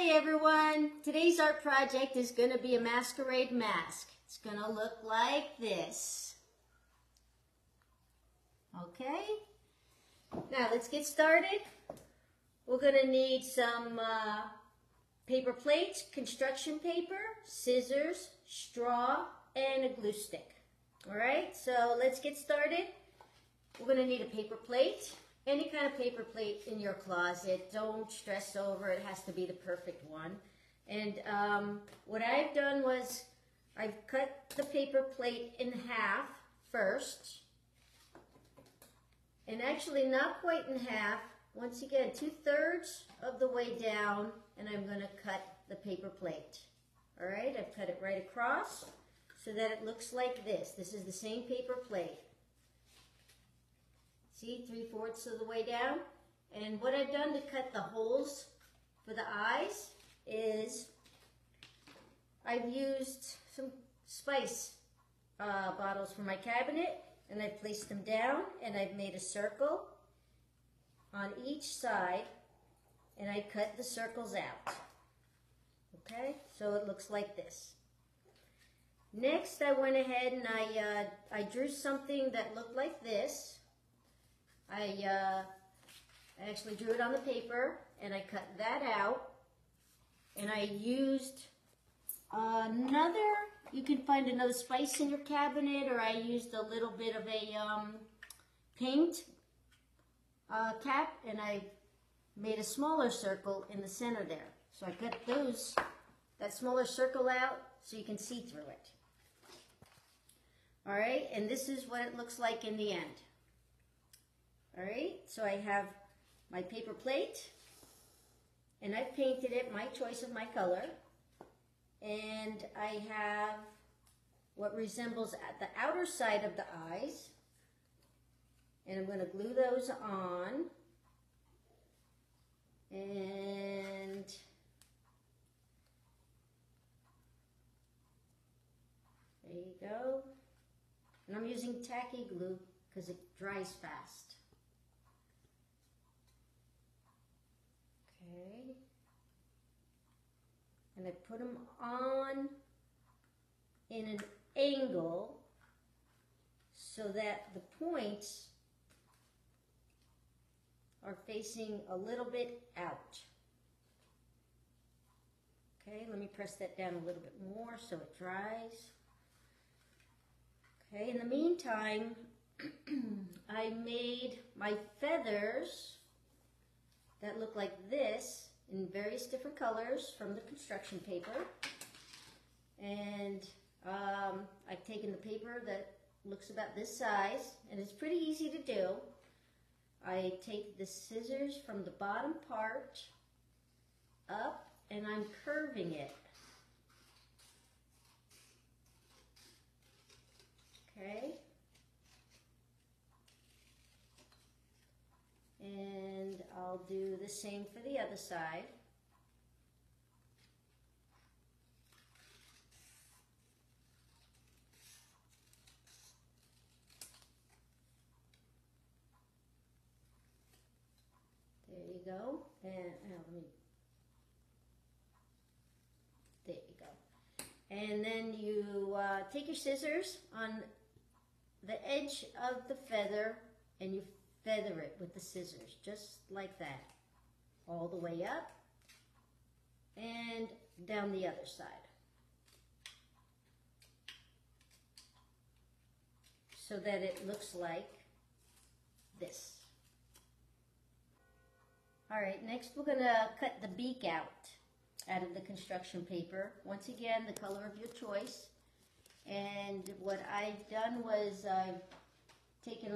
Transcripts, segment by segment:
Hi everyone! Today's art project is going to be a masquerade mask. It's going to look like this. Okay? Now let's get started. We're going to need some paper plates, construction paper, scissors, straw, and a glue stick. Alright, so let's get started. We're going to need a paper plate. Any kind of paper plate in your closet. Don't stress over it. It has to be the perfect one. And what I've done was I've cut the paper plate in half first. And actually not quite in half. Once again, 2/3 of the way down, and I'm going to cut the paper plate. All right, I've cut it right across so that it looks like this. This is the same paper plate. See, 3/4 of the way down. And what I've done to cut the holes for the eyes is I've used some spice bottles from my cabinet, and I've placed them down, and I've made a circle on each side, and I cut the circles out. Okay, so it looks like this. Next, I went ahead and I drew something that looked like this. I actually drew it on the paper, and I cut that out, and I used you can find another spice in your cabinet, or I used a little bit of a paint cap, and I made a smaller circle in the center there. So I cut that smaller circle out so you can see through it. All right, and this is what it looks like in the end. All right, so I have my paper plate, and I've painted it my choice of my color, and I have what resembles at the outer side of the eyes, and I'm going to glue those on, and there you go, and I'm using tacky glue because it dries fast. Okay, and I put them on in an angle so that the points are facing a little bit out. Okay, let me press that down a little bit more so it dries. Okay, in the meantime, I made my feathers that look like this in various different colors from the construction paper. And I've taken the paper that looks about this size, and it's pretty easy to do. I take the scissors from the bottom part up, and I'm curving it. Okay. And I'll do the same for the other side. There you go. And there you go. And then you take your scissors on the edge of the feather, and you feather it with the scissors, just like that, all the way up and down the other side. So that it looks like this. All right, next we're gonna cut the beak out of the construction paper. Once again, the color of your choice. And what I've done was I've taken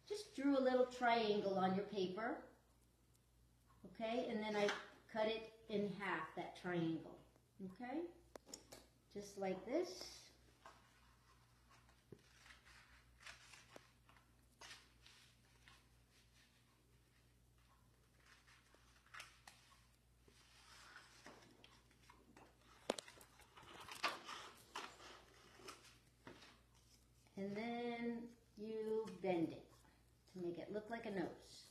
just drew a little triangle on your paper, okay, and then I cut it in half, that triangle, okay, just like this. And then you bend it to make it look like a nose,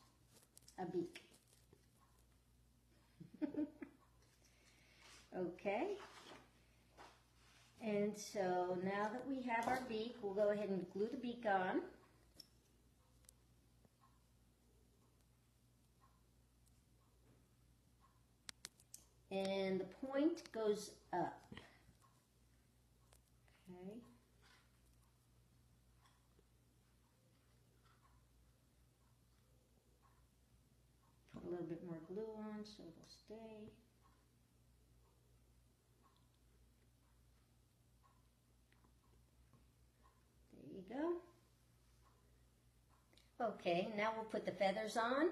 a beak. Okay. And so now that we have our beak, we'll go ahead and glue the beak on. And the point goes up. Okay. Put a little bit more glue on so it'll stay. There you go. Okay, now we'll put the feathers on.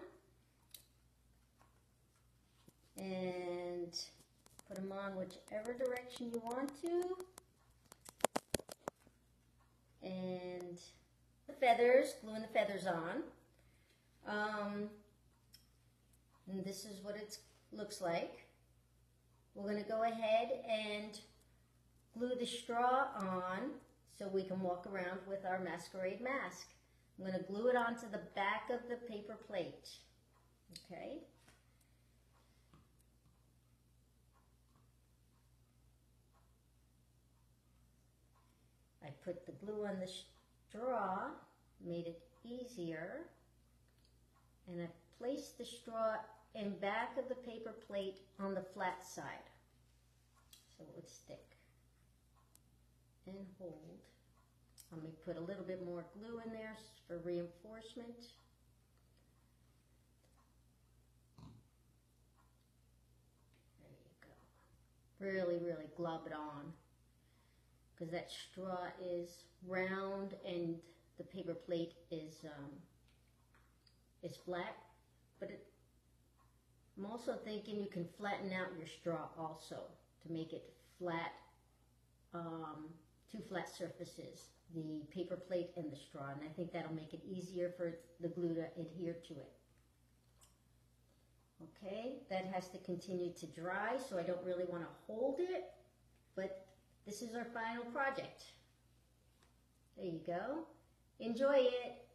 And put them on whichever direction you want to. And the feathers, gluing the feathers on. And this is what it looks like. We're going to go ahead and glue the straw on so we can walk around with our masquerade mask. I'm going to glue it onto the back of the paper plate. Okay. I put the glue on the straw, made it easier, and I placed the straw in back of the paper plate on the flat side so it would stick and hold. Let me put a little bit more glue in there for reinforcement. There you go. Really, really glob it on, because that straw is round and the paper plate is flat. But I'm also thinking you can flatten out your straw also to make it flat, two flat surfaces, the paper plate and the straw, and I think that'll make it easier for the glue to adhere to it. Okay, that has to continue to dry, so I don't really want to hold it, but this is our final project. There you go. Enjoy it.